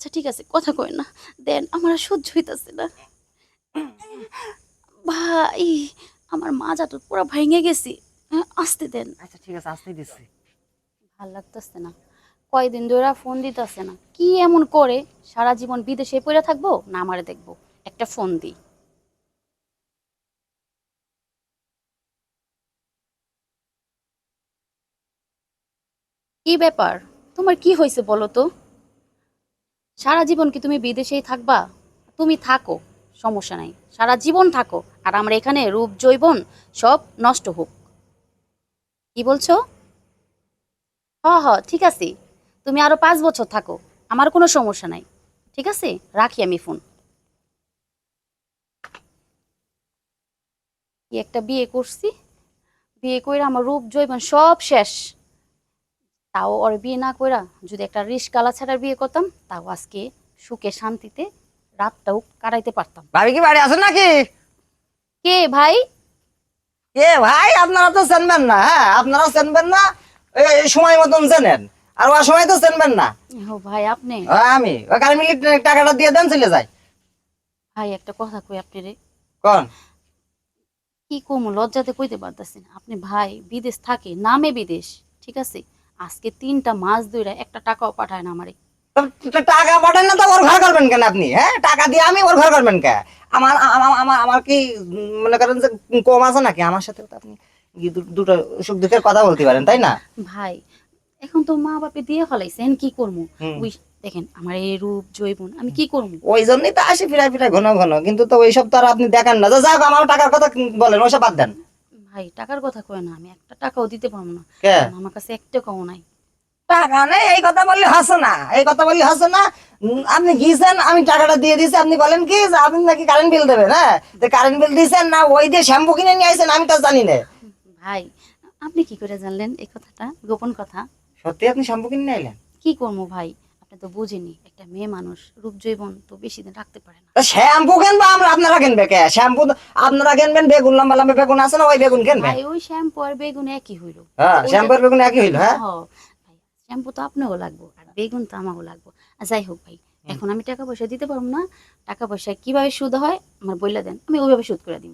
আচ্ছা ঠিক আছে, কথা কই না, দেন আমার আর সহ্য হইতাছে না ভাই। আমার মাজা তো পুরো ভেঙে গেছি। আসতে দেন। আচ্ছা ঠিক আছে, আসতেই দিচ্ছি। ভাল লাগতেছে না, কয়দিন ধরে ফোন দিতেছে না, কি এমন করে? সারা জীবন বিদেশে পড়ে থাকবো না আমারে দেখবো? একটা ফোন দিই। কি ব্যাপার, তোমার কি হয়েছে বলো তো? সারা জীবন কি তুমি বিদেশেই থাকবা? তুমি থাকো, সমস্যা নাই, সারা জীবন থাকো, আর আমরা এখানে রূপ যৌবন সব নষ্ট হোক। কি বলছো? হ হ ঠিক আছে, তুমি আরো 5 বছর থাকো, আমার কোনো সমস্যা নাই। ঠিক আছে, রাখি আমি ফোন। কি একটা বিয়ে করছি, বিয়ে কইরা আমার রূপ যৌবন সব শেষ। তাও ওর বিয়ে না কইরা যদি একটা রিস্কালা ছাড়ার বিয়ে করতাম, তাও আজকে সুখে শান্তিতে রাতটাও কাটাইতে পারতাম। ভাবি কি বাড়ি আছেন নাকি? কে ভাই? এ ভাই, আপনারা তো চেনবেন না, হ্যাঁ আপনারা চেনবেন না। এই সময় মতন চেনেন, আর ওই সময় তো চেনবেন না। ও ভাই আপনি? আমি ওই কালী মিলি টাকাটা দিয়ে দেন, চলে যাই। ভাই একটা কথা কই আপনি রে, কোন? কি কমু লজ্জাতে কইতে পারতাছি না। আপনি ভাই বিদেশ থাকে, নামে বিদেশ, ঠিক আছে, আজকে 3টা মাস ধইরা একটা টাকাও পাঠায় না আমারে। টাকা পাঠান না তো ওর ঘর করবেন কেন আপনি? হ্যাঁ, টাকা দিয়ে আমি ওর ঘর করবেন কে? আমার আমার আমার আমার কি মনে করেন যে কম আছে নাকি? আমার সাথে তো আপনি দুটো সুখ দুঃখের কথা বলতে পারেন, তাই না? ভাই এখন তো মা বাপে দিয়ে ফলাইছেন, কি করবো? হুম। ওই দেখেন আমার এই রূপ জৈবন, আমি কি করবো? ওই জন্যই তো আসি ফিরাই ফিরাই ঘন ঘন, কিন্তু তো ওইসব তো আর আপনি দেখেন না। যাক, আমার টাকার কথা বলেন, ওইসব বাদ দেন। ভাই টাকার কথা কয় না, আমি একটা টাকাও দিতে পারবো না, কে? কারণ আমার কাছে 1 টাকাও নাই। টাকা নেই এই কথা বললে হাসো না, এই কথা বললে হাসো না। আপনি গিয়েছেন, আমি টাকাটা দিয়ে দিয়েছি, আপনি বলেন কি যে আপনি নাকি কারেন্ট বিল দেবেন? হ্যাঁ, তো কারেন্ট বিল দিয়েছেন না ওই দিয়ে শ্যাম্পু কিনে নিয়ে আসেন, আমি তো জানি না। ভাই আপনি কি করে জানলেন এই কথাটা, গোপন কথা? সত্যি আপনি শ্যাম্পু কিনে নিয়ে এলেন? কি করবো ভাই, আপনি তো বুঝেনি, একটা মেয়ে মানুষ রূপ জৈবন তো বেশি দিন রাখতে পারে না। তা শ্যাম্পু কিনবো আমরা, আপনারা কিনবে কে? শ্যাম্পু আপনারা কিনবেন, বেগুন লম্বা লম্বা বেগুন আছে না, ওই বেগুন কিনবেন। ভাই ওই শ্যাম্পু আর বেগুন একই হইলো। হ্যাঁ, ওইটা শ্যাম্পু আর বেগুন একই হইল। হ্যাঁ, হ ভাই, শ্যাম্পু তো আপনারও লাগবো আর বেগুন তো আমারও লাগবো। আর যাই হোক ভাই, এখন আমি টাকা পয়সা দিতে পারবো না। টাকা পয়সা কিভাবে সুদ হয় আমার বইলা দেন, আমি ওইভাবে সুদ করে দিব।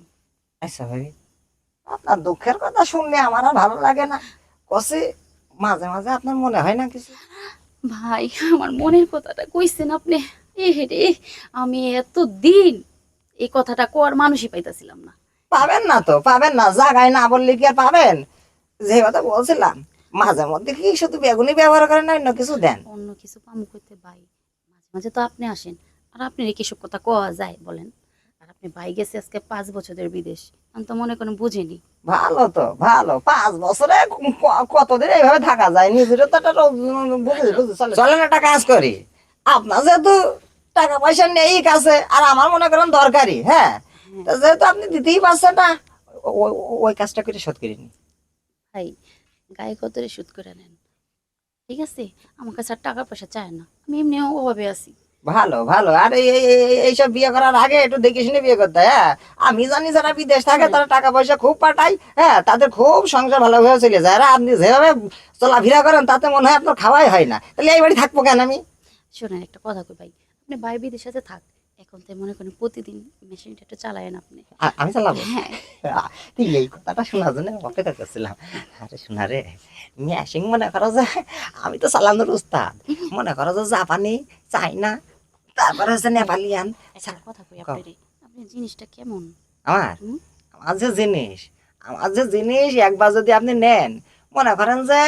আচ্ছা ভাই, আপনার দুঃখের কথা শুনলে আমার আর ভালো লাগে না। কষে মাঝে মাঝে আপনার মনে হয় না কিছু? ভাই আমার মনের কথাটা কইছেন আপনি, এ রে, আমি এত দিন এই কথাটা কোয়ার মানুষই পাইতাছিলাম না। পাবেন না তো, পাবেন না, জায়গায় না বললে কি আর পাবেন? যে কথা বলছিলাম, মাঝে মধ্যে কি শুধু বেগুনি ব্যবহার করেন না, অন্য কিছু দেন? অন্য কিছু পামু কইতে ভাই, মাঝে মাঝে তো আপনি আসেন, আর আপনি কি সব কথা কোয়া যায় বলেন? আর আপনি ভাই গেছে আজকে 5 বছরের বিদেশ, আমি তো মনে করেন বুঝিনি। ভালো তো ভালো, 5 বছরে কতদিন এইভাবে থাকা যায়? নিজেরও তো একটা চলেন, একটা কাজ করি। আপনার যেহেতু টাকা পয়সা নেই কাছে, আর আমার মনে করেন দরকারি, হ্যাঁ, হ্যাঁ তা যেহেতু আপনি দিতেই পারছেন না, ওই কাজটা করে শোধ করিনি। ভাই, গায়ে কতরে সুদ করে নেন, ঠিক আছে, আমার কাছে আর টাকা পয়সা চায় না, আমি এমনিও অভাবে আছি। ভালো ভালো, আর এইসব বিয়ে করার আগে একটু দেখে শুনে বিয়ে করতে হয়, হ্যাঁ। আমি জানি যারা বিদেশ থাকে শোনেন, তারা টাকা পয়সা খুব পাঠায়, হ্যাঁ, তাদের খুব সংসার ভালোভাবে চলে যায়। আর আপনি যেভাবে চলাফেরা করেন তাতে মনে হয় আপনার খাওয়াই হয় না, তাহলে এই বাড়ি থাকবো কেন আমি? শোনেন একটা কথা কই ভাই, আপনি ভাই বিদেশ সাথে থাক, এখন তো মনে করেন প্রতিদিন মেশিনটা একটু চালায়েন আপনি। আমি চালাবো? হ্যাঁ তুই এই কথাটা শোনার জন্য অপেক্ষা করছিলাম। আরে শোনা রে, মেশিং মনে করো যে আমি তো চালানোর উস্তাদ। মনে করো যে জাপানি, চাইনা, তারপরে হচ্ছে নেপালিয়ান। একটা কথা কই আপনি, আপনি জিনিসটা কেমন? আমার হুম? আমার যে জিনিস আমার যে জিনিস একবার যদি আপনি নেন, মনে করেন যে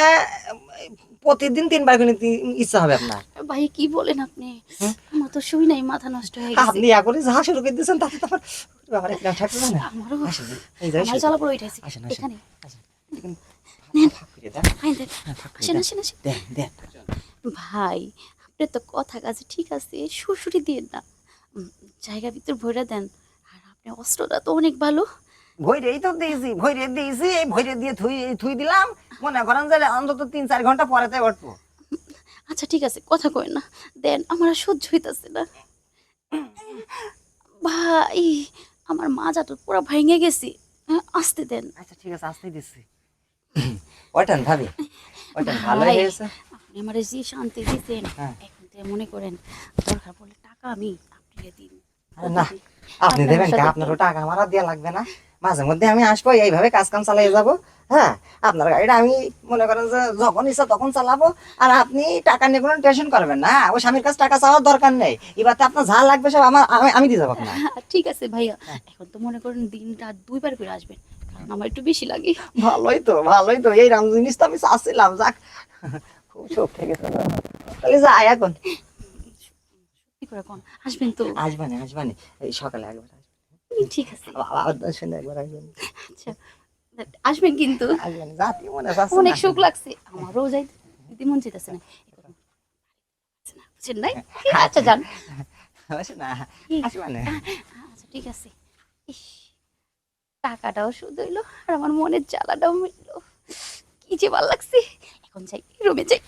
প্রতিদিন 3 বার করে ইচ্ছা হবে আপনার। ভাই কি বলেন আপনি, হুম? আমার তো শুই নাই, মাথা নষ্ট হয়ে গেছে। আপনি এখনই যা শুরু করে দিয়েছেন তাতে তো আমার ব্যাপারে কিনা থাকবে না। আমারও, আসেন, এই যে আমার জ্বালা পড়ে উঠেছে আসেন আসেন এখানে। আসেন, দেখুন, নেন, ফাঁক করে দেন, আইন দেন, ফাঁক করে আসেন দেন, আসেন আসেন। দেন দেন। ভাই আপনি তো কথা কাছে ঠিক আছে, সুরসুরি দিয়ে না, জায়গা ভিতর ভরে দেন। আর আপনি অস্ত্রটা তো অনেক ভালো। ভৈরেই তো দিয়েছি, ভৈরে দিয়েছি, এই ভৈরে দিয়ে থুই থুই দিলাম। মনে করেন যে অন্তত 3-4 ঘন্টা পরে তাই উঠবো। আচ্ছা ঠিক আছে, কথা কয় না, দেন, আমার আর সহ্য হইতাছে না ভাই, আমার মাজা তো পুরো ভেঙে গেছি। আসতে দেন। আচ্ছা ঠিক আছে, আসতেই দিচ্ছি। ওইটান ভাবি, ওইটান ভালো ভাই হয়েছে। আপনি আমার যে শান্তি দিতেন, হ্যাঁ। এখন যদি মনে করেন দরকার পড়লে টাকা আমি আপনাকে দিন। আরে না, আপনি দেবেন কা? আপনারও টাকা আমার আর দেয়া লাগবে না। মাঝে মধ্যে আমি আসবো, এইভাবে কাজ কাম চালিয়ে যাব। হ্যাঁ, আপনার গাড়িটা আমি মনে করেন যে যখন ইচ্ছা তখন চালাবো। আর আপনি টাকা নিয়ে কোনো টেনশন করবেন না। ও স্বামীর কাছে টাকা চাওয়ার দরকার নেই। এবার তো আপনার যা লাগবে সব আমি দিয়ে যাবো আপনার। ঠিক আছে ভাইয়া, এখন তো মনে করেন দিন রাত 2 বার করে আসবেন, কারণ আমার একটু বেশি লাগে। ভালোই তো, ভালোই তো। এই রাম জিনিস তো আমি চাচ্ছিলাম। যাক, খুব শোক থেকে গেছে। তাহলে যাই এখন। কি করে কোন আসবেন তো? আসবানি আসবানি, এই সকালে একবার আসবেন। ঠিক আছে, আবার শুনে একবার আসবেন। আচ্ছা আসবেন কিন্তু। আসবানি, জাতি মনে চাচ্ছে অনেক না। শোক লাগছে আমারও, যাই দিদি মন চাইতেছে না এখন। বুঝছেন নাই? আচ্ছা যান। আসে না, কি? আসবানি। আচ্ছা ঠিক আছে। ইস, টাকাটাও শুধু হইলো আর আমার মনের জ্বালাটাও মিটলো। কি যে ভালো লাগছে। এখন যাই, রুমে যাই।